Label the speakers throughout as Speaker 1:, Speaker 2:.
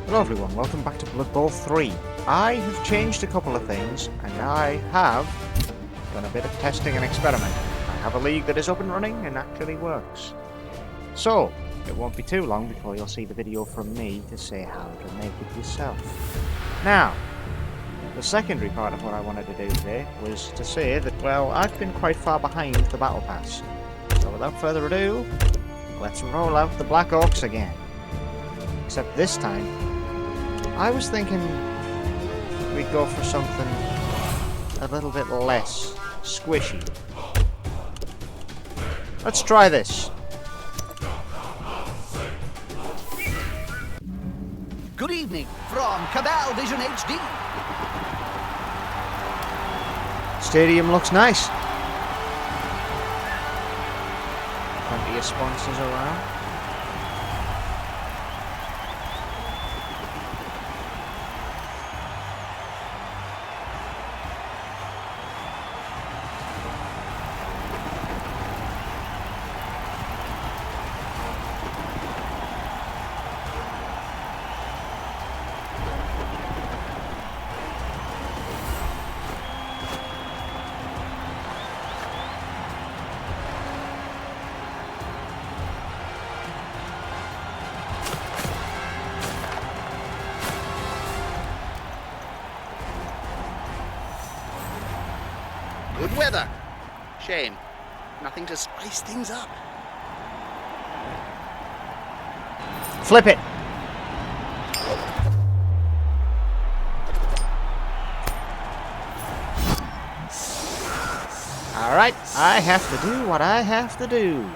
Speaker 1: Hello everyone, welcome back to Blood Bowl 3. I have changed a couple of things, and I have done a bit of testing and experiment. I have a league that is up and running and actually works. So, it won't be too long before you'll see the video from me to say how to make it yourself. Now, the secondary part of what I wanted to do today was to say that, well, I've been quite far behind the Battle Pass. So without further ado, let's roll out the Black Orcs again. Except this time, I was thinking we'd go for something a little bit less squishy. Let's try this.
Speaker 2: Good evening from Cabal Vision HD.
Speaker 1: Stadium looks nice. Plenty of sponsors around.
Speaker 2: Good weather. Shame. Nothing to spice things up.
Speaker 1: Flip it. Alright, I have to do what I have to do.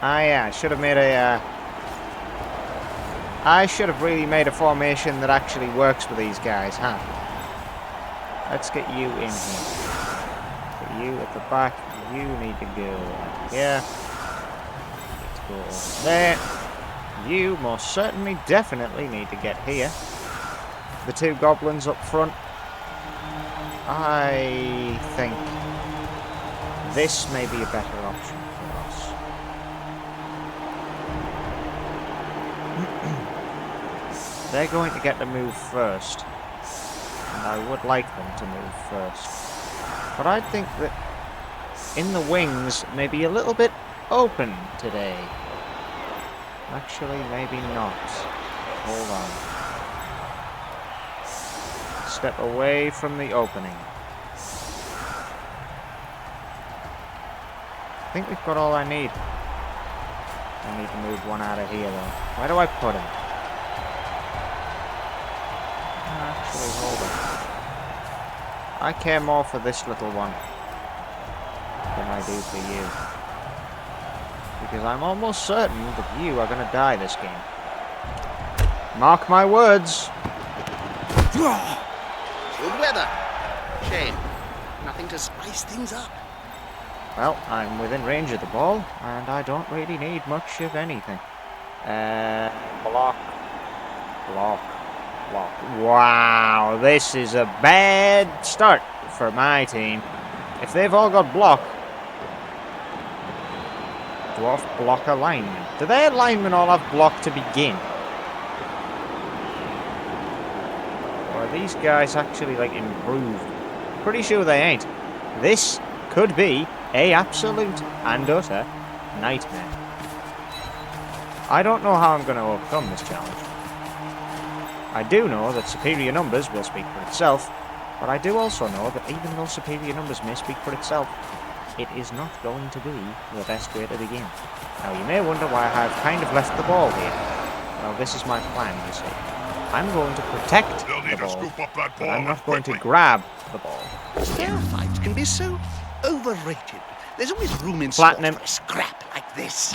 Speaker 1: I should have made a, I should have really made a formation that actually works with these guys, huh? Let's get you in here. Get you at the back. You need to go here. Need to go over there. You most certainly, definitely need to get here. The two goblins up front. I think this may be a better option for us. They're going to get to move first. And I would like them to move first. But I think that in the wings, maybe a little bit open today. Actually, maybe not. Hold on. Step away from the opening. I think we've got all I need. I need to move one out of here, though. Where do I put him? Actually, hold on. I care more for this little one than I do for you. Because I'm almost certain that you are going to die this game. Mark my words.
Speaker 2: Good weather. Shame. Nothing to spice things up.
Speaker 1: Well, I'm within range of the ball, and I don't really need much of anything. Block. Block. Block. Wow, this is a bad start for my team. If they've all got block, dwarf block alignment. Do their linemen all have block to begin? Or are these guys actually like improved? Pretty sure they ain't. This could be a absolute and utter nightmare. I don't know how I'm going to overcome this challenge. I do know that superior numbers will speak for itself, but I do also know that even though superior numbers may speak for itself, it is not going to be the best way to begin. Now you may wonder why I've kind of left the ball here. Well, this is my plan, you see. I'm going to protect the ball, but I'm not going to grab the ball.
Speaker 2: Stair fights can be so overrated. There's always room in
Speaker 1: Platinum.
Speaker 2: sport for a scrap like this.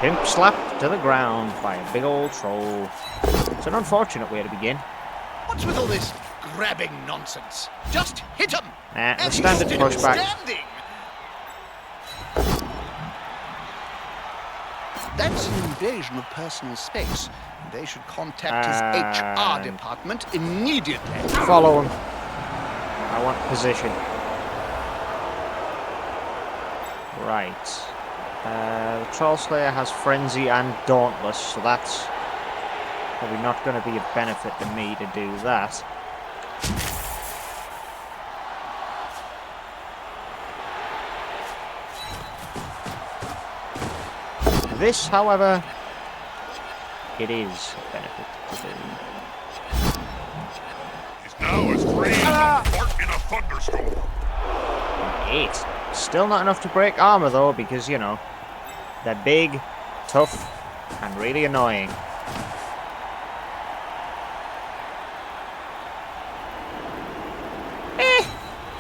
Speaker 1: Pimp slapped to the ground by a big old troll. It's an unfortunate way to begin.
Speaker 2: What's with all this grabbing nonsense? Just hit him!
Speaker 1: The standard pushback.
Speaker 2: That's an invasion of personal space. They should contact his HR department immediately.
Speaker 1: Follow him. I want position. Right. The Troll Slayer has Frenzy and Dauntless, so that's Probably not going to be a benefit to me to do that. This, however, it is a benefit to do.
Speaker 3: He's now as free as a fart in a thunderstorm.
Speaker 1: 8. Still not enough to break armor though, because, you know, they're big, tough, and really annoying.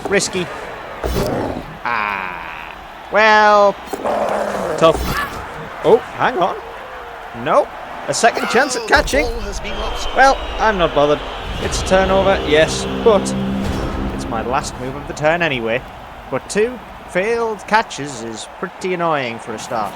Speaker 1: Risky. Ah. Well, tough. Oh, hang on. No. A second chance at catching.
Speaker 2: The ball has been lost.
Speaker 1: Well, I'm not bothered. It's a turnover, yes, but it's my last move of the turn anyway. But 2 failed catches is pretty annoying for a start.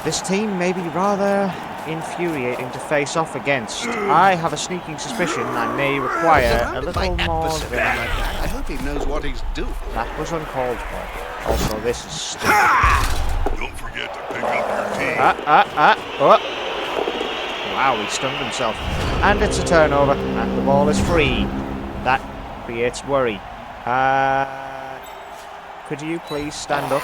Speaker 1: This team may be rather infuriating to face off against. I have a sneaking suspicion I may require a
Speaker 2: Surrounded by
Speaker 1: little more
Speaker 2: adversaries
Speaker 1: than
Speaker 2: like that, I hope he knows what he's doing.
Speaker 1: that was uncalled for. Also, this is stupid.
Speaker 3: Don't forget to pick up your team.
Speaker 1: Oh. Wow, he stunned himself. And it's a turnover, and the ball is free. That creates worry. Could you please stand up?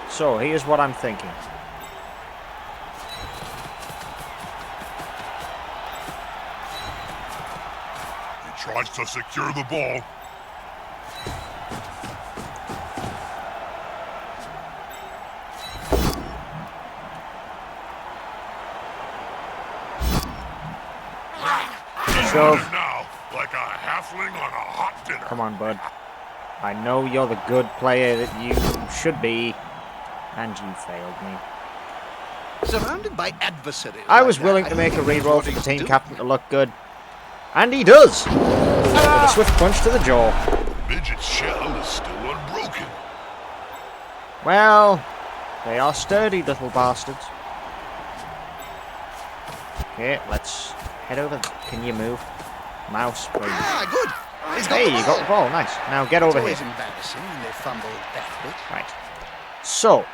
Speaker 1: So, here's what I'm thinking.
Speaker 3: He tries to secure the ball.
Speaker 1: So,
Speaker 3: Now, like a halfling on a hot dinner.
Speaker 1: come on, bud. I know you're the good player that you should be, and you failed me.
Speaker 2: Surrounded by adversaries.
Speaker 1: I
Speaker 2: like
Speaker 1: was
Speaker 2: that,
Speaker 1: willing
Speaker 2: I
Speaker 1: to
Speaker 2: hope
Speaker 1: make
Speaker 2: he
Speaker 1: a
Speaker 2: knows
Speaker 1: reroll
Speaker 2: what
Speaker 1: for the
Speaker 2: he's
Speaker 1: team
Speaker 2: doing.
Speaker 1: captain to look good. And he does! With a swift punch to the jaw.
Speaker 3: Midget's shell is still unbroken.
Speaker 1: Well, they are sturdy little bastards. Okay, let's head over. Can you move? Mouse, please.
Speaker 2: Ah, good. He's got
Speaker 1: Hey,
Speaker 2: the
Speaker 1: you got the ball. Nice. Now get over
Speaker 2: It's always
Speaker 1: here.
Speaker 2: embarrassing when they fumble that bit.
Speaker 1: Right. So,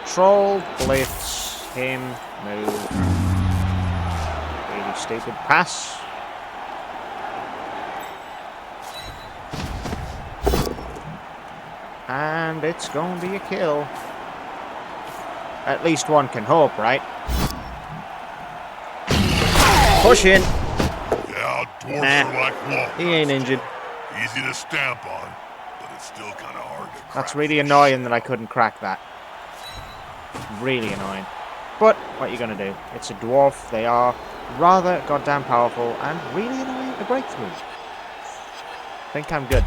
Speaker 1: Troll, blitz, him, move. Really stupid pass. And it's going to be a kill. At least one can hope, right? Push in.
Speaker 3: Yeah, dwarfs
Speaker 1: Nah.
Speaker 3: are like walnuts.
Speaker 1: He ain't injured.
Speaker 3: Easy to stamp on, but it's still kind of hard to crack.
Speaker 1: That's really annoying that I couldn't crack that. Really annoying. But, what are you going to do? It's a dwarf. They are rather goddamn powerful and really annoying to break through. I think I'm good.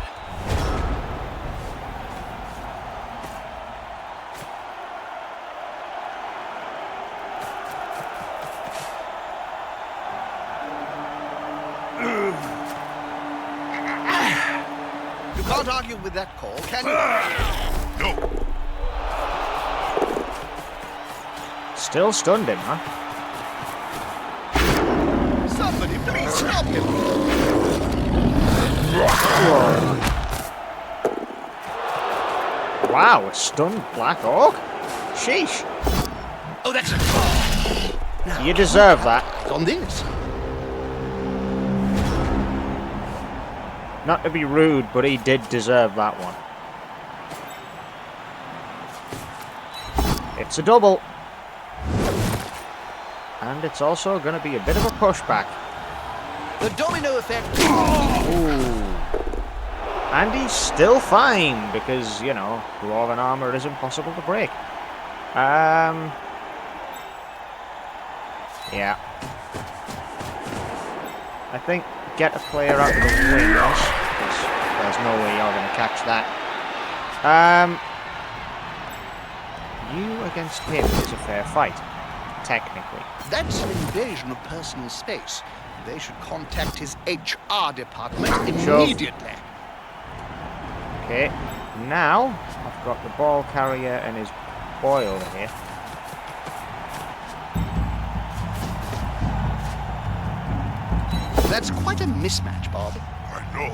Speaker 2: You can't argue with that call, can you?
Speaker 3: No,
Speaker 1: Still stunned him, huh?
Speaker 2: Somebody please stop him.
Speaker 1: Wow, a stunned Black Orc? Sheesh.
Speaker 2: Oh, that's a call. Now,
Speaker 1: You deserve that.
Speaker 2: on this.
Speaker 1: Not to be rude, but he did deserve that one. It's a double. And it's also going to be a bit of a pushback.
Speaker 2: The domino effect.
Speaker 1: Ooh. And he's still fine, because, you know, dwarven armor is impossible to break. Yeah. I think get a player out of the wings, because there's no way you're going to catch that. You against him is a fair fight, technically.
Speaker 2: That's an invasion of personal space. They should contact his HR department
Speaker 1: Sure.
Speaker 2: immediately.
Speaker 1: Okay, now I've got the ball carrier and his boy over here.
Speaker 2: That's quite a mismatch, Bob.
Speaker 3: I no.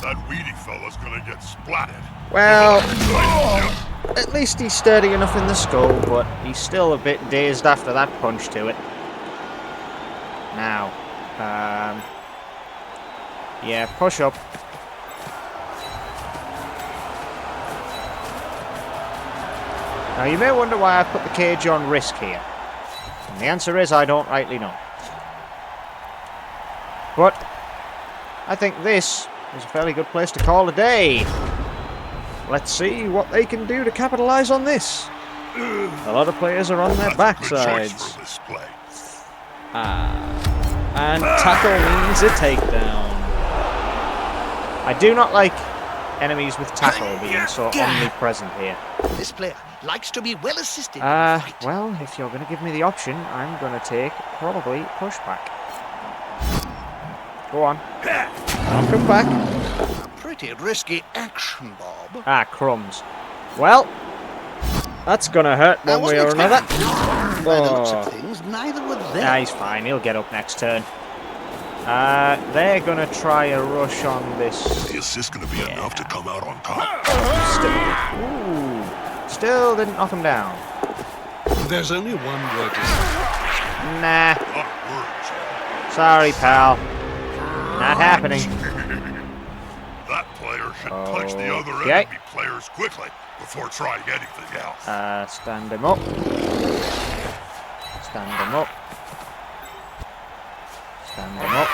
Speaker 3: That weedy fella's gonna get splatted.
Speaker 1: Well,
Speaker 3: Jim.
Speaker 1: at least he's sturdy enough in the skull, but he's still a bit dazed after that punch to it. Now, yeah, push up. Now, you may wonder why I put the cage on risk here. And the answer is I don't rightly know. But I think this is a fairly good place to call a day. Let's see what they can do to capitalize on this. A lot of players are on their backsides. And tackle means a takedown. I do not like enemies with tackle being so omnipresent here.
Speaker 2: This player likes to be well assisted. in the fight.
Speaker 1: Well, if you're going to give me the option, I'm going to take probably pushback. Go on. I'll come back.
Speaker 2: A pretty risky action, Bob.
Speaker 1: Ah, crumbs. Well, that's going to hurt one way or another.
Speaker 2: By the looks of things, neither were they.
Speaker 1: Nah, he's fine. He'll get up next turn. They're going to try a rush on this.
Speaker 3: Is this gonna be enough to come out on top?
Speaker 1: Still didn't knock him down.
Speaker 2: There's only one word to say.
Speaker 1: Nah.
Speaker 3: Not words.
Speaker 1: Sorry, pal. Not happening.
Speaker 3: That player should touch the other
Speaker 1: Okay.
Speaker 3: enemy players quickly before trying anything else.
Speaker 1: Stand him up. Stand him up. Stand him up.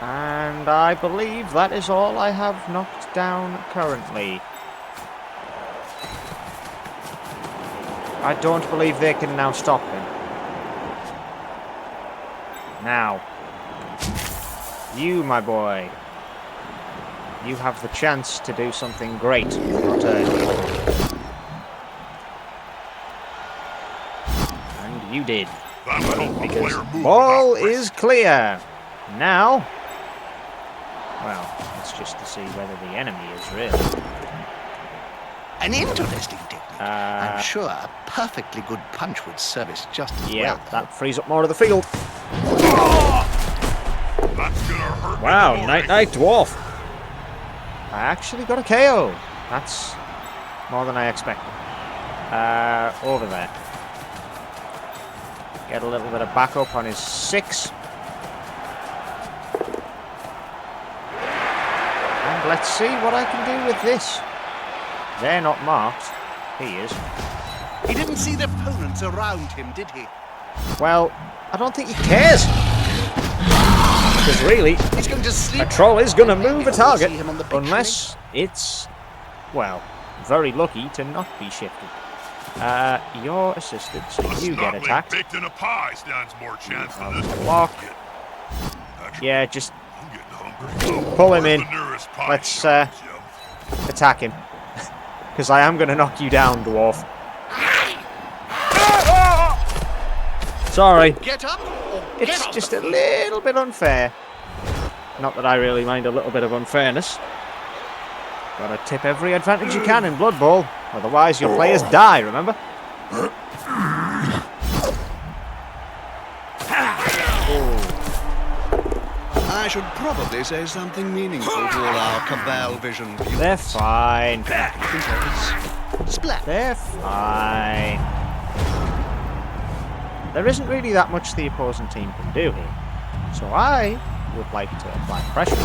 Speaker 1: And I believe that is all I have knocked down currently. I don't believe they can now stop him. Now, you, my boy, you have the chance to do something great with your turn. And you did.
Speaker 3: That will help a
Speaker 1: Because
Speaker 3: player move
Speaker 1: ball
Speaker 3: without
Speaker 1: is
Speaker 3: risk.
Speaker 1: clear. Now, well, it's just to see whether the enemy is real.
Speaker 2: An interesting technique. I'm sure a perfectly good punch would service just as
Speaker 1: Yeah,
Speaker 2: well.
Speaker 1: that frees up more of the field.
Speaker 3: That's gonna hurt.
Speaker 1: Wow,
Speaker 3: me,
Speaker 1: night-night, dwarf. I actually got a KO. That's more than I expected. Over there. Get a little bit of backup on his 6. And let's see what I can do with this. They're not marked. He is.
Speaker 2: He didn't see the opponents around him, did he?
Speaker 1: Well, I don't think he cares. Because really,
Speaker 2: He's going to sleep.
Speaker 1: a troll is going to
Speaker 2: Maybe
Speaker 1: move a
Speaker 2: we'll
Speaker 1: target.
Speaker 2: see him on the picture.
Speaker 1: Unless it's, well, very lucky to not be shifted. You're assisted, so
Speaker 3: A
Speaker 1: you get
Speaker 3: snuggling
Speaker 1: attacked.
Speaker 3: baked in a pie stands more chance than this
Speaker 1: Block.
Speaker 3: kid. Actually,
Speaker 1: Yeah, just
Speaker 3: I'm getting hungry.
Speaker 1: pull him
Speaker 3: Where's
Speaker 1: in.
Speaker 3: the nearest pie
Speaker 1: Let's,
Speaker 3: shop, Jim?
Speaker 1: Attack him. Because I am going to knock you down, dwarf. Sorry.
Speaker 2: Get up or get
Speaker 1: It's
Speaker 2: off
Speaker 1: just
Speaker 2: the
Speaker 1: a
Speaker 2: field.
Speaker 1: little bit unfair. Not that I really mind a little bit of unfairness. Gotta tip every advantage you can in Blood Bowl. Otherwise your players die, remember?
Speaker 2: I should probably say something meaningful to all our Cabal Vision viewers.
Speaker 1: They're fine.
Speaker 2: Splat.
Speaker 1: They're fine. There isn't really that much the opposing team can do here. So I would like to apply pressure.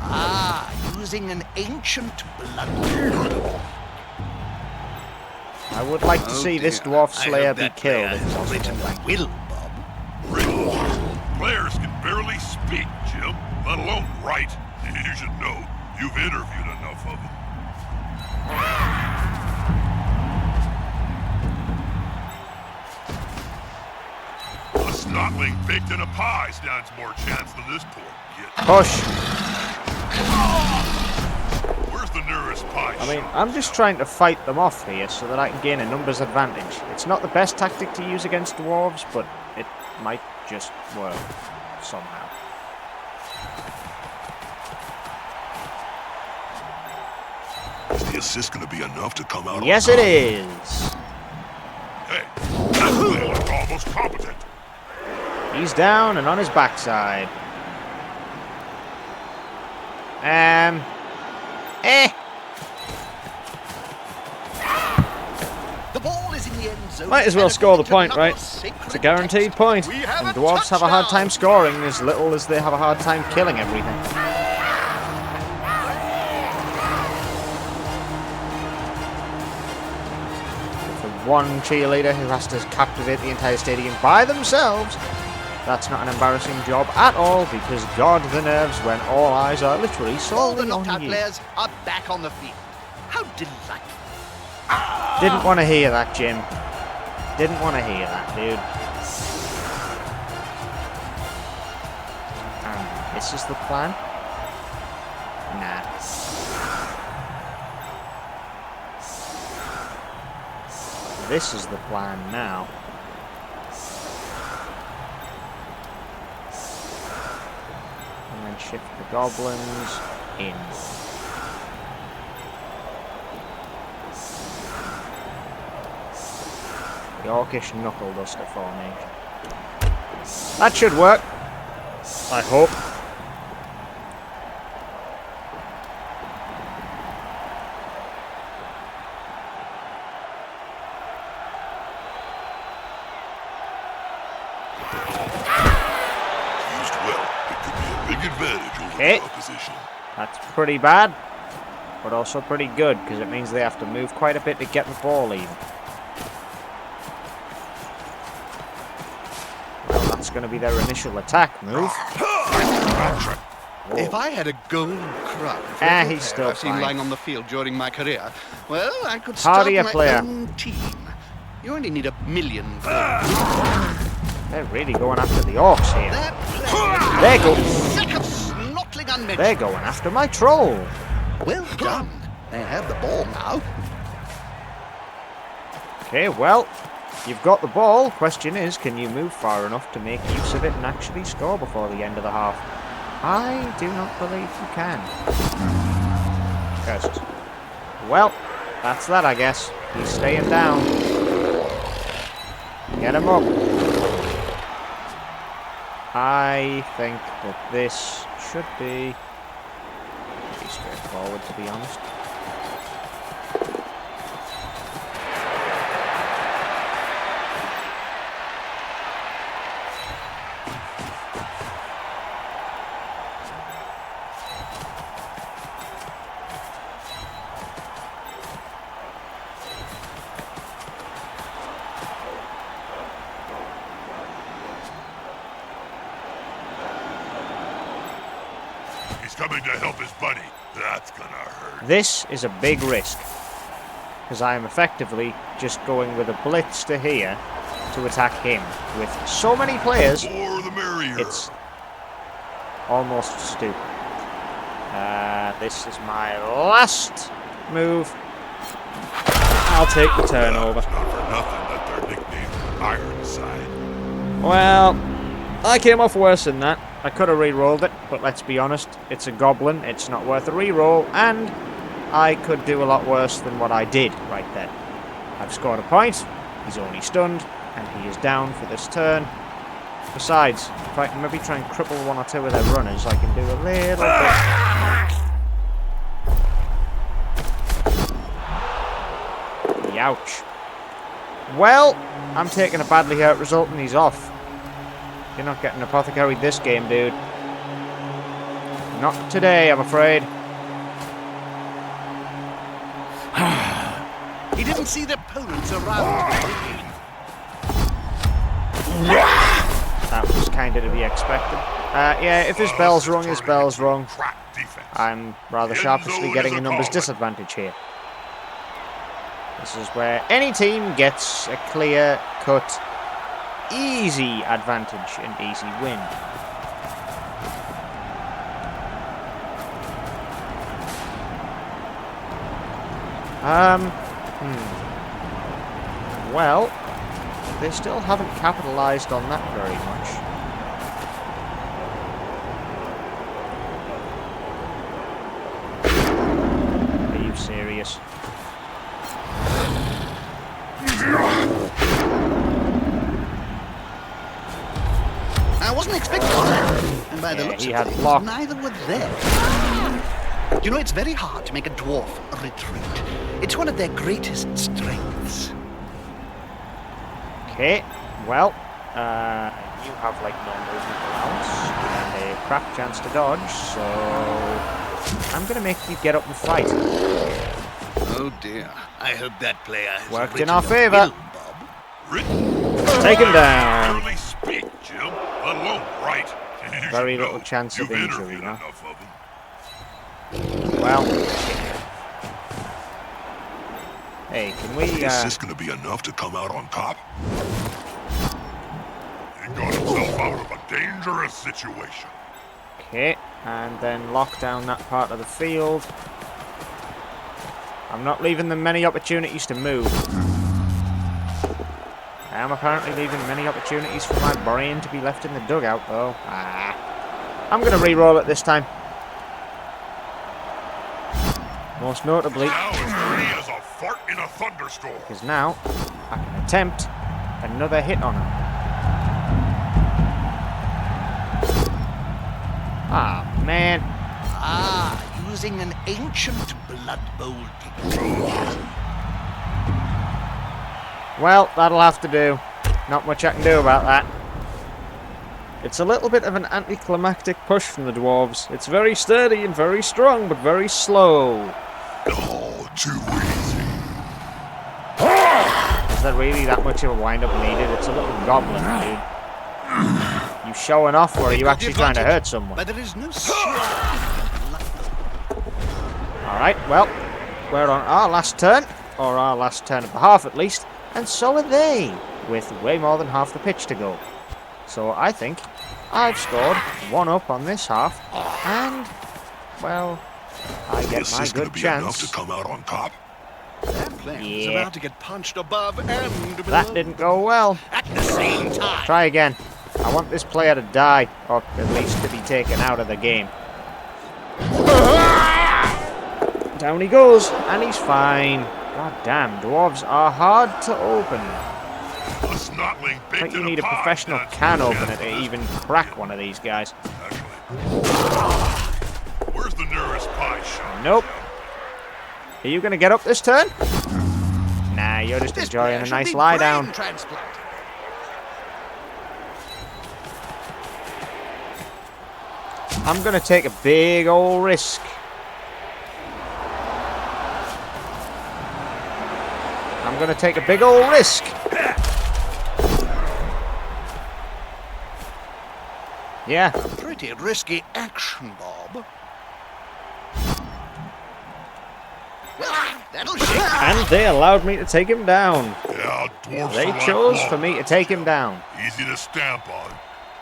Speaker 2: Ah, using an ancient blood.
Speaker 1: I would like to see this Dwarf Slayer be killed. if
Speaker 2: It's
Speaker 1: possible.
Speaker 2: written by will, Bob.
Speaker 3: Players can barely speak, Jim, let alone write. You should know. You've interviewed enough of them. A snotling baked in a pie stands more chance than this poor git.
Speaker 1: Push.
Speaker 3: Where's the nearest pie
Speaker 1: I mean,
Speaker 3: shop?
Speaker 1: I'm just trying to fight them off here so that I can gain a numbers advantage. It's not the best tactic to use against dwarves, but it might just work somehow.
Speaker 3: Is the assist gonna be enough to come out on
Speaker 1: Yes,
Speaker 3: top?
Speaker 1: it is.
Speaker 3: Hey, they look almost competent.
Speaker 1: He's down and on his backside.
Speaker 2: The ball is in the end zone.
Speaker 4: Might as well
Speaker 2: and
Speaker 4: score the
Speaker 2: according to
Speaker 4: point, right?
Speaker 2: Knuckles' sacred
Speaker 4: It's a guaranteed
Speaker 2: text,
Speaker 4: point.
Speaker 2: we have
Speaker 1: And
Speaker 2: a
Speaker 1: dwarves have a hard
Speaker 2: touchdown.
Speaker 1: time scoring as little as they have a hard time killing everything. For one cheerleader who has to captivate the entire stadium by themselves, that's not an embarrassing job at all, because God, the nerves when all eyes are literally
Speaker 2: All the
Speaker 1: solely on
Speaker 2: knockout
Speaker 1: you.
Speaker 2: players are back on the field. How delightful.
Speaker 1: Didn't want to hear that, Jim. Didn't want to hear that, dude. This is the plan? Nah. This is the plan now. And then shift the goblins in. The Orcish Knuckle Duster formation. That should work. I hope.
Speaker 3: Used well, it could be a big advantage over
Speaker 1: Okay.
Speaker 3: the opposition.
Speaker 1: That's pretty bad, but also pretty good, because it means they have to move quite a bit to get the ball even. Well, that's going to be their initial attack move.
Speaker 2: If I had a gold crown for
Speaker 1: Ah,
Speaker 2: every
Speaker 1: he's
Speaker 2: player
Speaker 1: still
Speaker 2: I've seen
Speaker 1: fine.
Speaker 2: lying on the field during my career, well, I could start
Speaker 1: Hardier
Speaker 2: my
Speaker 1: player.
Speaker 2: own team. You only need 1 million.
Speaker 1: They're really going after the orcs here.
Speaker 2: That
Speaker 1: They go.
Speaker 2: sick of snottling unmentioned.
Speaker 1: They're going after my troll.
Speaker 2: Well done. They have the ball now.
Speaker 1: Okay, well, you've got the ball. Question is, can you move far enough to make use of it and actually score before the end of the half? I do not believe you can. Curses. Well, that's that, I guess. He's staying down. Get him up. I think that this should be pretty straightforward, to be honest.
Speaker 3: He's coming to help his buddy. That's gonna hurt.
Speaker 1: This is a big risk, because I am effectively just going with a blitz to here to attack him. With so many players,
Speaker 3: More the merrier.
Speaker 1: it's almost stupid. This is my last move.
Speaker 4: I'll take the turnover.
Speaker 3: It's not for nothing that they're nicknamed Ironside.
Speaker 4: Well, I came off worse than that.
Speaker 1: I could have re-rolled it, but let's be honest, it's a goblin, it's not worth a re-roll, and I could do a lot worse than what I did right then. I've scored a point, he's only stunned, and he is down for this turn. Besides, if I can maybe try and cripple one or two of their runners, I can do a little bit. Ouch. Well, I'm taking a badly hurt result and he's off. You're not getting apothecary this game, dude. Not today, I'm afraid.
Speaker 2: He didn't see the opponents around.
Speaker 1: That was kind of to be expected. Yeah, if his bell's rung, his bell's rung.
Speaker 3: Crack defense.
Speaker 1: I'm rather sharpishly getting a numbers disadvantage here. This is where any team gets a clear-cut, easy advantage and easy win. Well, they still haven't capitalized on that very much. Are you serious?
Speaker 2: I wasn't expecting that. And by the
Speaker 1: Yeah,
Speaker 2: looks
Speaker 1: he
Speaker 2: of
Speaker 1: had
Speaker 2: things,
Speaker 1: block.
Speaker 2: neither were they. You know, it's very hard to make a dwarf retreat. It's one of their greatest strengths.
Speaker 1: Okay, well, you have like no movement allowance and a crap chance to dodge, so I'm gonna make you get up and fight.
Speaker 2: Oh dear. I hope that player has
Speaker 1: Worked in
Speaker 2: written
Speaker 1: our
Speaker 2: a
Speaker 1: favour.
Speaker 2: will, Bob.
Speaker 4: Take him down.
Speaker 3: Barely speak, Jim, let alone write. You
Speaker 1: Very
Speaker 3: should
Speaker 1: little
Speaker 3: know,
Speaker 1: chance of
Speaker 3: you've
Speaker 1: injury,
Speaker 3: interviewed
Speaker 1: huh?
Speaker 3: enough of them.
Speaker 1: Well, hey, can we,
Speaker 3: Is this gonna be enough to come out on top? He got himself out of a dangerous situation.
Speaker 1: okay, and then lock down that part of the field. I'm not leaving them many opportunities to move. I am apparently leaving many opportunities for my brain to be left in the dugout, though. I'm going to re-roll it this time. Most notably,
Speaker 3: Now as free as a fart in a thunderstorm.
Speaker 1: because now I can attempt another hit on him. Ah, man.
Speaker 2: Ah, using an ancient Blood Bowl technique.
Speaker 1: Well, that'll have to do. Not much I can do about that. It's a little bit of an anticlimactic push from the dwarves. It's very sturdy and very strong, but very slow.
Speaker 3: Oh, too easy.
Speaker 1: Is there really that much of a wind-up needed? It's a little goblin, dude. You showing off, or are you actually trying to hurt someone?
Speaker 2: But there is no sure.
Speaker 1: Alright, well, we're on our last turn, or our last turn of the half at least, and so are they, with way more than half the pitch to go. So I think I've scored one up on this half, and, well, I get
Speaker 3: Is
Speaker 1: my
Speaker 3: this gonna
Speaker 1: good
Speaker 3: be enough to
Speaker 1: chance.
Speaker 3: come out on top?
Speaker 2: That player is
Speaker 1: Yeah.
Speaker 2: about to get punched above and below.
Speaker 1: That didn't go well.
Speaker 2: At the same time.
Speaker 1: Try again. I want this player to die, or at least to be taken out of the game. Down he goes, and he's fine. God damn, dwarves are hard to open.
Speaker 3: A snotling
Speaker 1: I
Speaker 3: baked
Speaker 1: think you
Speaker 3: in
Speaker 1: need a
Speaker 3: pie,
Speaker 1: professional
Speaker 3: that's
Speaker 1: can
Speaker 3: no
Speaker 1: opener
Speaker 3: chance
Speaker 1: to
Speaker 3: for this.
Speaker 1: even crack one of these guys.
Speaker 3: Where's the nearest pie shop?
Speaker 1: Nope. Are you gonna get up this turn? Nah, you're just
Speaker 2: This
Speaker 1: enjoying
Speaker 2: player
Speaker 1: a
Speaker 2: should
Speaker 1: nice
Speaker 2: be
Speaker 1: lie
Speaker 2: brain
Speaker 1: down.
Speaker 2: transplanted.
Speaker 1: I'm gonna take a big old risk. I'm gonna take a big old risk. Yeah,
Speaker 2: Pretty risky action, Bob. Well, that'll shake.
Speaker 4: And they allowed me to take him down.
Speaker 3: Yeah, dwarfs
Speaker 1: they
Speaker 3: are like
Speaker 1: chose for
Speaker 3: walnuts,
Speaker 1: me to take him
Speaker 3: Jim.
Speaker 1: down.
Speaker 3: Easy to stamp on,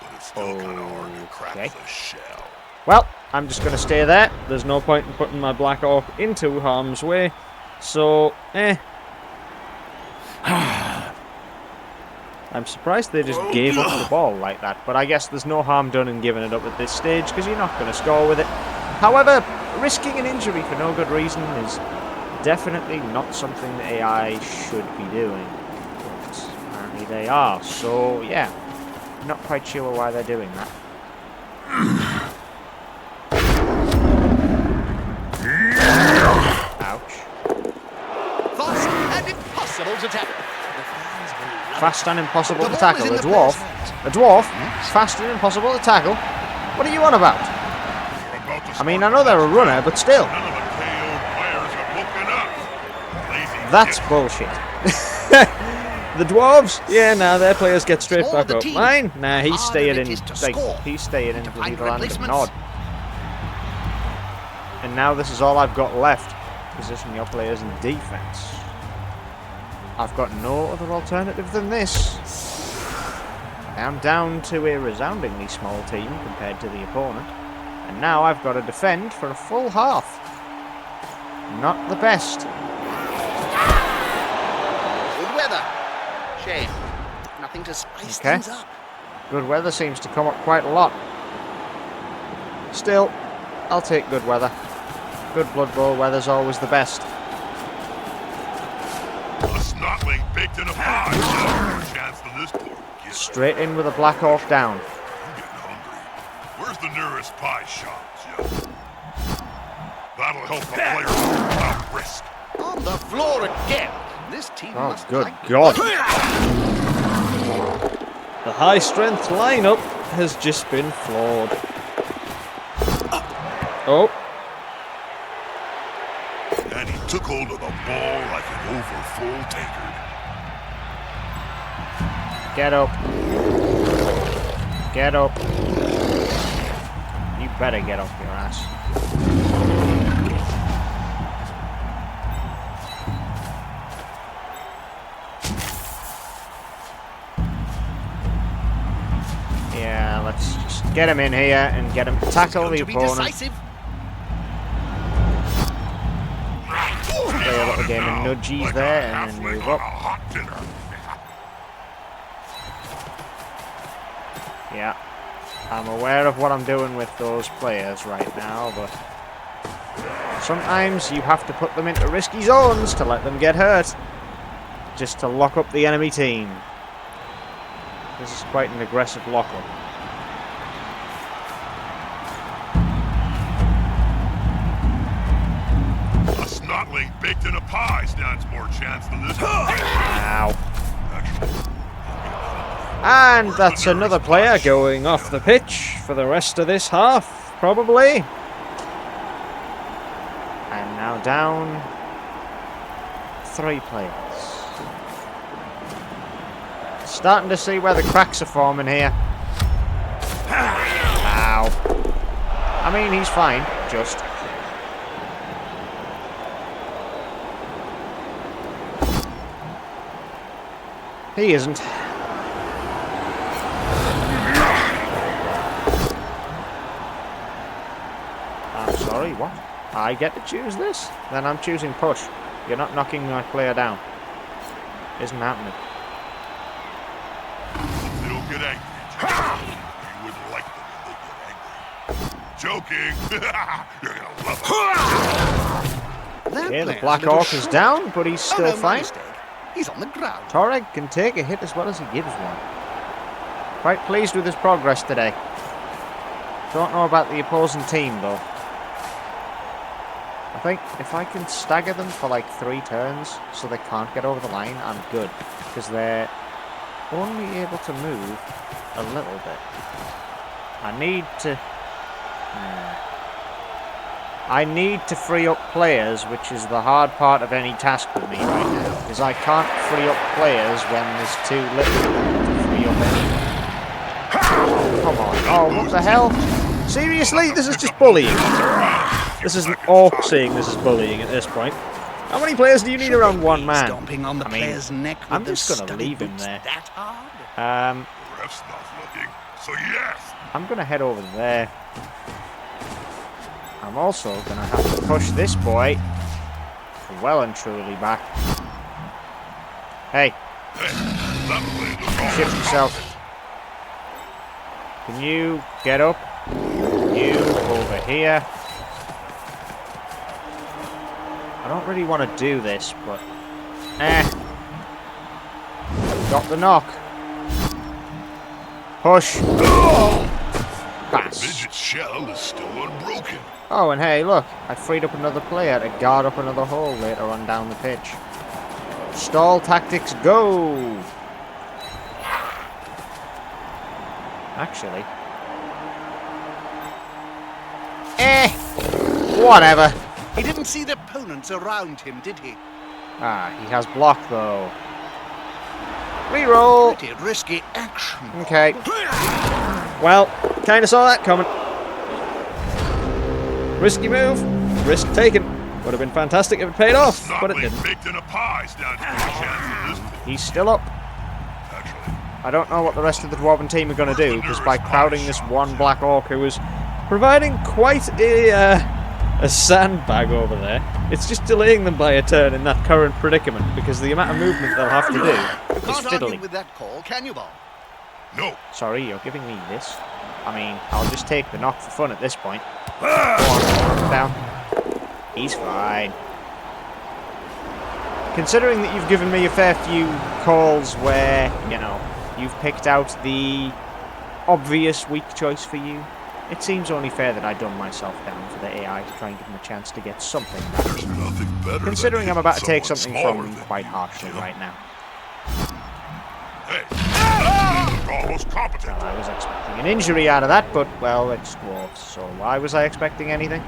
Speaker 3: but it's still kind of hard to crack
Speaker 1: Okay.
Speaker 3: the shell.
Speaker 1: Well, I'm just gonna stay there.
Speaker 4: There's no point in putting my Black Orc into harm's way. So, I'm surprised they just gave up the ball like that, but I guess there's no harm done in giving it up at this stage, because you're not going to score with it. However, risking an injury for no good reason is definitely not something the AI should be doing. But apparently they are, so yeah, not quite sure why they're doing that. Ouch.
Speaker 2: Fast and impossible to tackle. The fans will love
Speaker 1: Fast and impossible
Speaker 2: The
Speaker 1: to
Speaker 2: ball is
Speaker 1: tackle.
Speaker 2: in
Speaker 1: A
Speaker 2: the
Speaker 1: dwarf.
Speaker 2: player's hands.
Speaker 1: A dwarf? Fast and impossible to tackle? What are you on about?
Speaker 3: We're about to
Speaker 1: I mean, I
Speaker 3: start
Speaker 1: know they're a
Speaker 3: the
Speaker 1: runner, but still.
Speaker 3: None of the KO players are looking up. Lazy
Speaker 1: That's
Speaker 3: git.
Speaker 1: bullshit.
Speaker 4: the dwarves, yeah, nah, their players get straight
Speaker 2: Smaller
Speaker 4: back
Speaker 2: the
Speaker 4: up.
Speaker 2: team,
Speaker 4: Mine, nah, he's
Speaker 2: harder
Speaker 4: staying
Speaker 2: it
Speaker 4: in.
Speaker 2: is to
Speaker 1: Like,
Speaker 2: score.
Speaker 1: he's staying in
Speaker 2: To
Speaker 1: the
Speaker 2: find
Speaker 1: land of
Speaker 2: replacements.
Speaker 1: Nod. And now this is all I've got left. Position your players in defense. I've got no other alternative than this. I am down to a resoundingly small team compared to the opponent. And now I've got to defend for a full half. Not the best.
Speaker 2: Good weather. Shame. Nothing to spice
Speaker 1: Okay.
Speaker 2: things up.
Speaker 1: Good weather seems to come up quite a lot. Still, I'll take good weather. Good Blood Bowl weather's always the best.
Speaker 3: A snotling baked in a pie. No chance for this poor git.
Speaker 1: Straight in with a Black Orc down.
Speaker 3: I'm getting hungry. Where's the nearest pie shop, Jim? That'll help the players without risk.
Speaker 2: On the floor again. This team
Speaker 4: Oh,
Speaker 2: must
Speaker 4: good
Speaker 2: like
Speaker 4: God. The high-strength lineup has just been flawed. Oh.
Speaker 3: And he took hold of the ball like an over-full tankard.
Speaker 4: Get up. Get up. You better get up your ass. Yeah, let's just get him in here and get him to tackle the opponent.
Speaker 2: Decisive.
Speaker 4: Play a little game of nudgies there and then move up. Yeah. I'm aware of what I'm doing with those players right now, but sometimes you have to put them into risky zones to let them get hurt, just to lock up the enemy team. This is quite an aggressive lockup.
Speaker 3: A snotling baked in a pie stands more chance than this.
Speaker 4: Ow. And that's another player going off the pitch for the rest of this half, probably. I'm now down 3 players. Starting to see where the cracks are forming here. Ow. I mean, he's fine, just. He isn't. I'm sorry, what? I get to choose this? Then I'm choosing push. You're not knocking my player down. Isn't happening.
Speaker 3: They'll get angry. You wouldn't like them when they get angry. Joking. You're gonna love it.
Speaker 4: Okay, the Black Hawk is down, but he's still fine.
Speaker 2: He's on the ground.
Speaker 4: Toreg can take a hit as well as he gives one. Quite pleased with his progress today. Don't know about the opposing team, though. I think if I can stagger them for like 3 turns so they can't get over the line, I'm good. Because they're only able to move a little bit. I need to free up players, which is the hard part of any task for me right now. Because I can't free up players when there's too little to free up anyway. Come on. Oh, what the hell? Seriously? This is just bullying. This is an orc saying this is bullying at this point. How many players do you need around one man?
Speaker 2: Stomping on the player's neck with
Speaker 4: I'm
Speaker 2: those
Speaker 4: just going to
Speaker 2: stubby
Speaker 4: leave him
Speaker 2: boots
Speaker 4: there.
Speaker 2: that hard?
Speaker 3: The ref's not looking, so yes.
Speaker 4: I'm going to head over there. I'm also going to have to push this boy well and truly back. Hey, shift yourself. Can you get up? You over here. I don't really want to do this, but got the knock. Push. Pass.
Speaker 3: Midget's shell is still unbroken.
Speaker 4: Oh, and hey, look, I freed up another player to guard up another hole later on down the pitch. Stall tactics, go! Actually. Whatever.
Speaker 2: He didn't see the opponents around him, did he?
Speaker 4: Ah, he has block, though. Reroll!
Speaker 2: Pretty risky action.
Speaker 4: Okay. Well, kinda saw that coming. Risky move. Risk taken. Would have been fantastic if it paid off, but it didn't.
Speaker 3: Baked in a pie stands more chance than this.
Speaker 4: He's still up.
Speaker 3: Actually,
Speaker 4: I don't know what the rest of the Dwarven team are going to do, because by crowding this one Black Orc who is providing quite a sandbag over there, it's just delaying them by a turn in that current predicament, because the amount of movement they'll have to do
Speaker 2: You
Speaker 4: is
Speaker 2: can't argue
Speaker 4: fiddly.
Speaker 2: with that call, can you, Bob?
Speaker 3: no.
Speaker 4: Sorry, you're giving me this? I mean, I'll just take the knock for fun at this point. Go on, down. He's fine. Considering that you've given me a fair few calls where, you know, you've picked out the obvious weak choice for you It seems only fair that I dumb myself down for the AI to try and give him a chance to get something.
Speaker 3: There's nothing better
Speaker 4: Considering
Speaker 3: than
Speaker 4: I'm about to
Speaker 3: hitting
Speaker 4: take
Speaker 3: someone
Speaker 4: something
Speaker 3: smaller
Speaker 4: from
Speaker 3: than
Speaker 4: quite
Speaker 3: you,
Speaker 4: harshly
Speaker 3: Jim.
Speaker 4: right now.
Speaker 3: Hey, you look almost competent.
Speaker 4: Well, I was expecting an injury out of that, but, well, it's dwarves, so why was I expecting anything?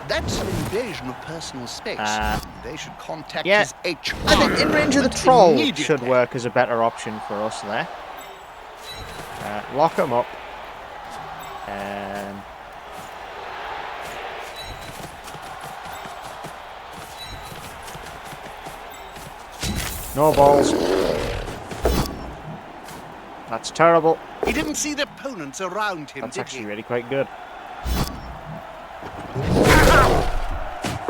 Speaker 2: That's an invasion of personal space. They should contact
Speaker 4: Yeah,
Speaker 2: his HR.
Speaker 4: I think in range of the
Speaker 2: department
Speaker 4: troll
Speaker 2: immediately.
Speaker 4: should work as a better option for us there. Lock them up. No balls. That's terrible.
Speaker 2: He didn't see the opponents around him,
Speaker 4: That's
Speaker 2: did
Speaker 4: actually
Speaker 2: he?
Speaker 4: really quite good.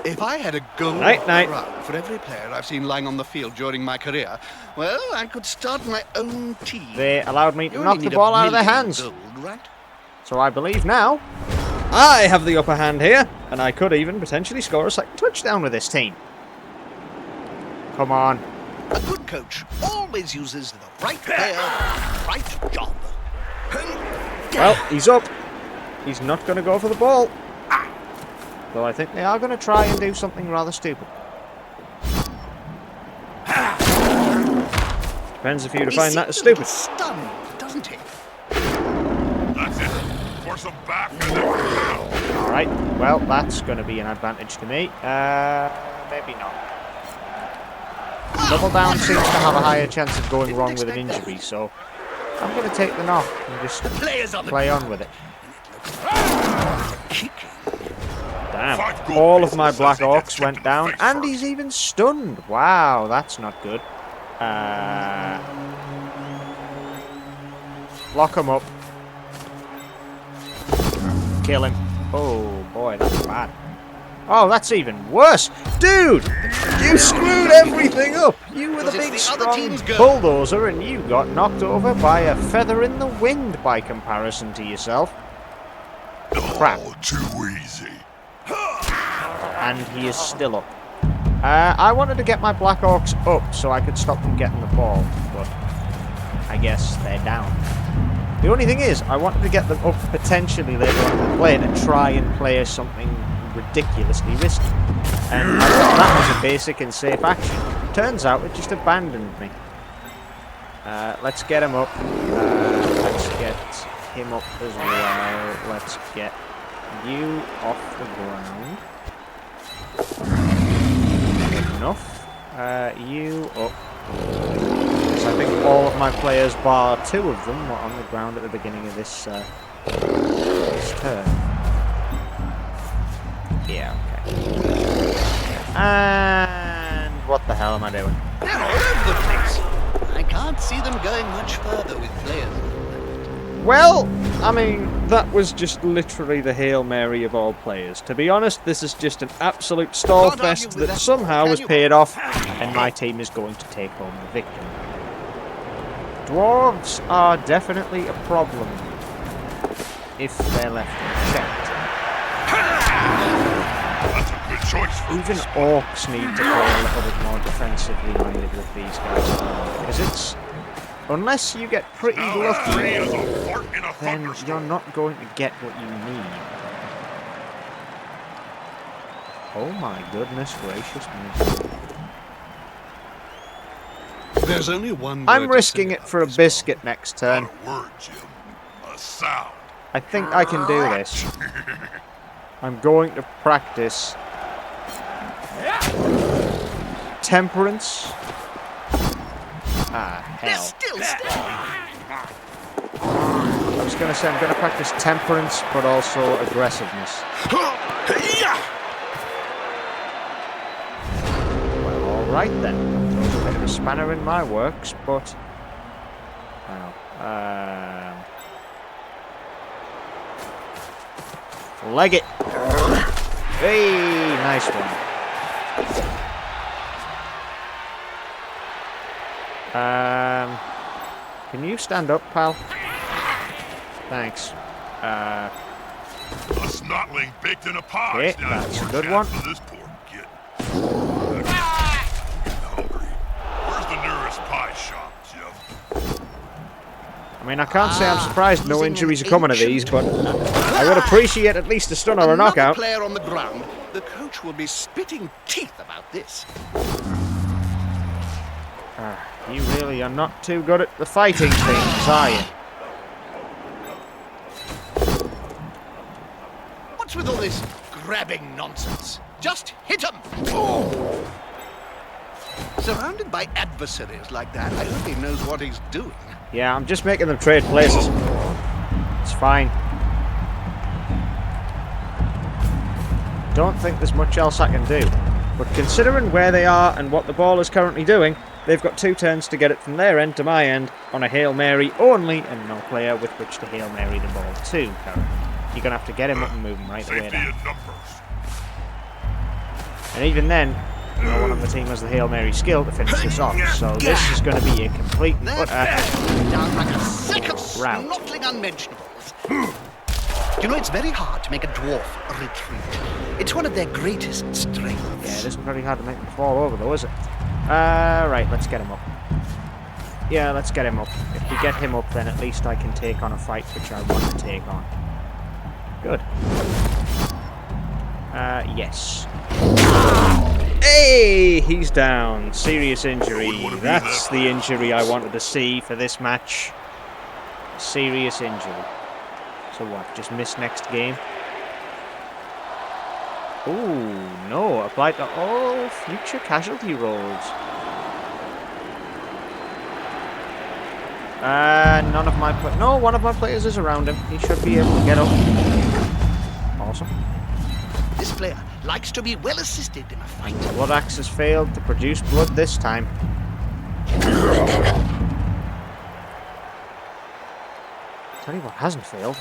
Speaker 2: If I had a goal
Speaker 4: Night, night.
Speaker 2: crowd for every player I've seen lying on the field during my career, well, I could start my own team.
Speaker 4: They allowed me to
Speaker 2: You
Speaker 4: knock
Speaker 2: only
Speaker 4: the
Speaker 2: need
Speaker 4: ball
Speaker 2: a
Speaker 4: out of their
Speaker 2: million
Speaker 4: hands.
Speaker 2: gold, right?
Speaker 4: So I believe now I have the upper hand here, and I could even potentially score a second touchdown with this team. Come on.
Speaker 2: A good coach always uses the right player, the right job.
Speaker 4: Well, he's up. He's not going to go for the ball. Though I think they are going to try and do something rather stupid. Depends if you define that as stupid.
Speaker 2: Stunned, doesn't he?
Speaker 3: That's it. Force them back and then pound.
Speaker 4: Alright, well, that's going to be an advantage to me. Maybe not. Double down seems to have a higher chance of going wrong with an injury, so I'm going to take the knock and just play on with it. Damn, all of my Black Orcs went down, and he's even stunned. Wow, that's not good. Lock him up. Kill him. Oh boy, that's bad. Oh, that's even worse. Dude, you screwed everything up. You were the
Speaker 2: Because
Speaker 4: big
Speaker 2: it's the other
Speaker 4: strong
Speaker 2: team's go.
Speaker 4: bulldozer, and you got knocked over by a feather in the wind by comparison to yourself. Crap.
Speaker 3: Oh, too easy.
Speaker 4: And he is still up. I wanted to get my Black Orcs up so I could stop them getting the ball, but I guess they're down. The only thing is, I wanted to get them up potentially later on in the play to try and play something ridiculously risky. And I thought that was a basic and safe action. Turns out it just abandoned me. Let's get him up. Let's get him up as well. Let's get you off the ground. Enough. You up. So I think all of my players, bar two of them, were on the ground at the beginning of this turn. Yeah, okay. And what the hell am I doing?
Speaker 2: They're all over the place. I can't see them going much further with players.
Speaker 4: Well, I mean, that was just literally the Hail Mary of all players. To be honest, this is just an absolute stall
Speaker 2: Can't argue
Speaker 4: fest
Speaker 2: with
Speaker 4: that
Speaker 2: that,
Speaker 4: somehow
Speaker 2: can
Speaker 4: was
Speaker 2: you?
Speaker 4: paid off, and my team is going to take home the victory. Dwarves are definitely a problem if they're left unchecked.
Speaker 3: That's a good choice for
Speaker 4: Even
Speaker 3: this.
Speaker 4: orcs need to play a little bit more defensively minded with these guys, because it's unless you get pretty
Speaker 3: Now
Speaker 4: lucky,
Speaker 3: free as a fart in a
Speaker 4: then you're
Speaker 3: thunderstorm.
Speaker 4: not going to get what you need. Oh my goodness gracious me.
Speaker 2: There's only one.
Speaker 4: I'm risking it for a biscuit next turn.
Speaker 3: Not a word, Jim. A sound.
Speaker 4: I think I can do this. I'm going to practice temperance. Ah, hell.
Speaker 2: Still.
Speaker 4: I was going to say I'm going to practice temperance, but also aggressiveness. Well, alright then. That throws a bit of a spanner in my works, but... Well, leg it! Hey, nice one. Can you stand up, pal? Thanks.
Speaker 3: A snotling baked in a pie.
Speaker 4: Okay, that's a good one.
Speaker 3: For this poor kid. Hungry.
Speaker 4: I mean, I can't say I'm surprised no
Speaker 2: using
Speaker 4: injuries are
Speaker 2: an
Speaker 4: coming to these, but I would appreciate at least a stun or a
Speaker 2: Another
Speaker 4: knockout.
Speaker 2: player on the ground. The coach will be spitting teeth about this.
Speaker 4: You really are not too good at the fighting things, are you?
Speaker 2: What's with all this grabbing nonsense? Just hit him! Surrounded by adversaries like that, I hope he knows what he's doing.
Speaker 4: Yeah, I'm just making them trade places. It's fine. Don't think there's much else I can do. But considering where they are and what the ball is currently doing, they've got 2 turns to get it from their end to my end on a Hail Mary only, and no player with which to Hail Mary the ball to currently. You're going to have to get him up and move him right away
Speaker 3: Safety
Speaker 4: now.
Speaker 3: in numbers.
Speaker 4: And even then, no one on the team has the Hail Mary skill to finish this off, so this is going to be a complete and utter
Speaker 2: Down like a sack of
Speaker 4: rout.
Speaker 2: snortling unmentionables. You know, it's very hard to make a dwarf retreat. It's one of their greatest strengths.
Speaker 4: Yeah, it isn't very hard to make them fall over, though, is it? Right, let's get him up. Yeah, let's get him up. If we get him up, then at least I can take on a fight which I want to take on. Good. Yes. Hey, he's down. Serious injury. That's the injury I wanted to see for this match. Serious injury. So what, just miss next game? Ooh, no. Applied to all future casualty rolls. None of my no, one of my players is around him. He should be able to get up. Awesome.
Speaker 2: This player likes to be well assisted in a fight.
Speaker 4: Blood Axe has failed to produce blood this time. Tell you what hasn't failed.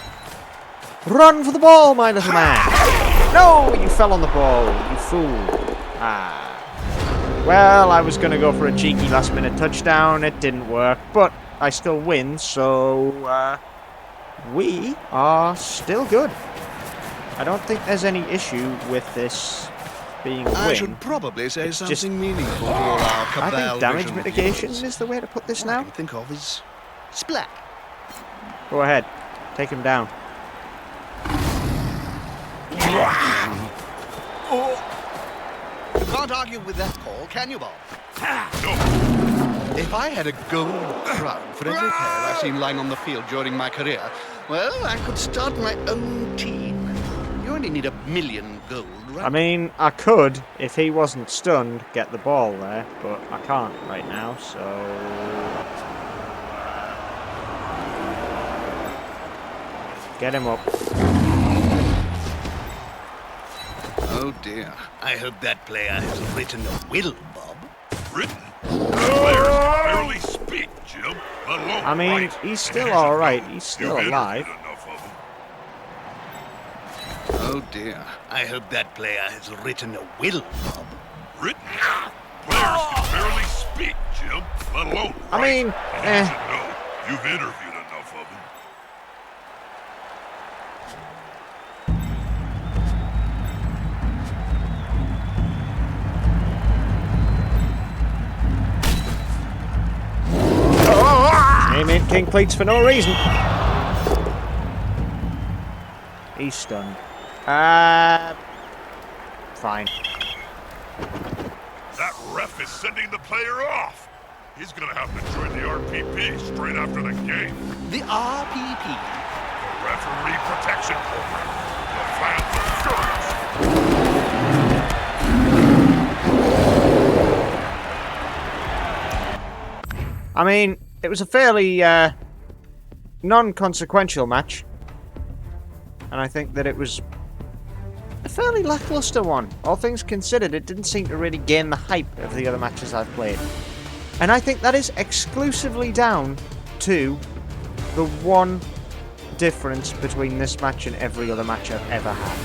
Speaker 4: Run for the ball, my little man! No, you fell on the ball, you fool. Well, I was going to go for a cheeky last-minute touchdown. It didn't work, but I still win, so we are still good. I don't think there's any issue with this being a win.
Speaker 2: I should probably say
Speaker 4: It's
Speaker 2: something
Speaker 4: just-
Speaker 2: meaningful to all our cabal
Speaker 4: I think damage
Speaker 2: vision
Speaker 4: mitigation
Speaker 2: viewers.
Speaker 4: is the way to put this
Speaker 2: All I
Speaker 4: now.
Speaker 2: can think of is splat.
Speaker 4: Go ahead. Take him down.
Speaker 2: You can't argue with that call, can you, Bob?
Speaker 3: No.
Speaker 2: If I had a gold crown for every player I've seen lying on the field during my career, well, I could start my own team. You only need 1 million gold, right?
Speaker 4: I mean, I could, if he wasn't stunned, get the ball there, but I can't right now, so... Get him up.
Speaker 2: Oh dear. I hope that player has written a will, Bob.
Speaker 3: Written? Players can barely speak, Jim. Let alone
Speaker 4: I mean,
Speaker 3: write.
Speaker 4: he's still
Speaker 3: And
Speaker 4: alright,
Speaker 3: know
Speaker 4: he's still
Speaker 3: you've
Speaker 4: alive.
Speaker 3: interviewed enough of 'em.
Speaker 2: Oh dear. I hope that player has written a will, Bob.
Speaker 3: Written? Players can barely speak, Jim. Let alone
Speaker 4: I
Speaker 3: write.
Speaker 4: mean,
Speaker 3: And you should know you've interviewed enough of them.
Speaker 4: Name ain't king plates for no reason. He's stunned. Fine.
Speaker 3: That ref is sending the player off. He's gonna have to join the RPP straight after the game.
Speaker 2: The RPP.
Speaker 3: The Referee Protection Program. The fans are furious.
Speaker 4: I mean, it was a fairly non-consequential match. And I think that it was a fairly lackluster one. All things considered, it didn't seem to really gain the hype of the other matches I've played. And I think that is exclusively down to the one difference between this match and every other match I've ever had.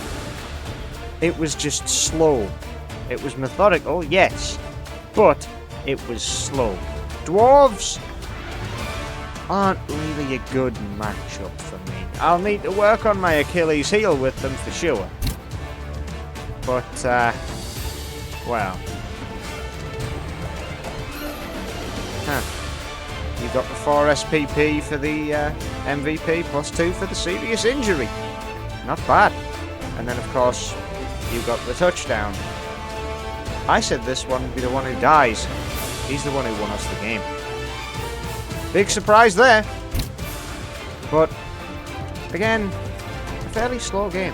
Speaker 4: It was just slow. It was methodical, yes, but it was slow. Dwarves aren't really a good matchup for me. I'll need to work on my Achilles heel with them for sure. But, well. Huh. You've got the 4 SPP for the MVP, plus 2 for the serious injury. Not bad. And then, of course, you've got the touchdown. I said this one would be the one who dies. He's the one who won us the game. Big surprise there. But, again, a fairly slow game.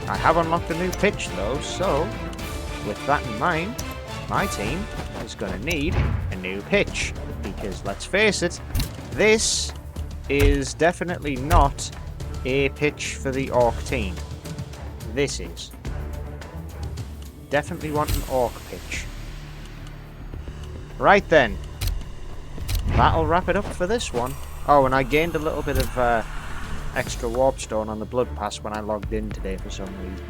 Speaker 4: I have unlocked a new pitch, though, so with that in mind, my team is going to need a new pitch. Because, let's face it, this is definitely not a pitch for the Orc team. This is. Definitely want an Orc pitch. Right then. That'll wrap it up for this one. Oh, and I gained a little bit of extra warp stone on the blood pass when I logged in today for some reason.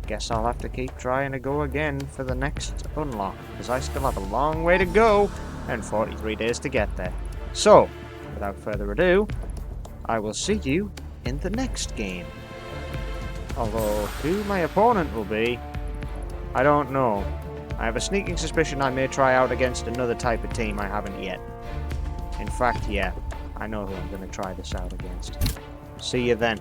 Speaker 4: Guess I'll have to keep trying to go again for the next unlock, because I still have a long way to go and 43 days to get there. So, without further ado, I will see you in the next game. Although, who my opponent will be, I don't know. I have a sneaking suspicion I may try out against another type of team I haven't yet. In fact, yeah, I know who I'm going to try this out against. See you then.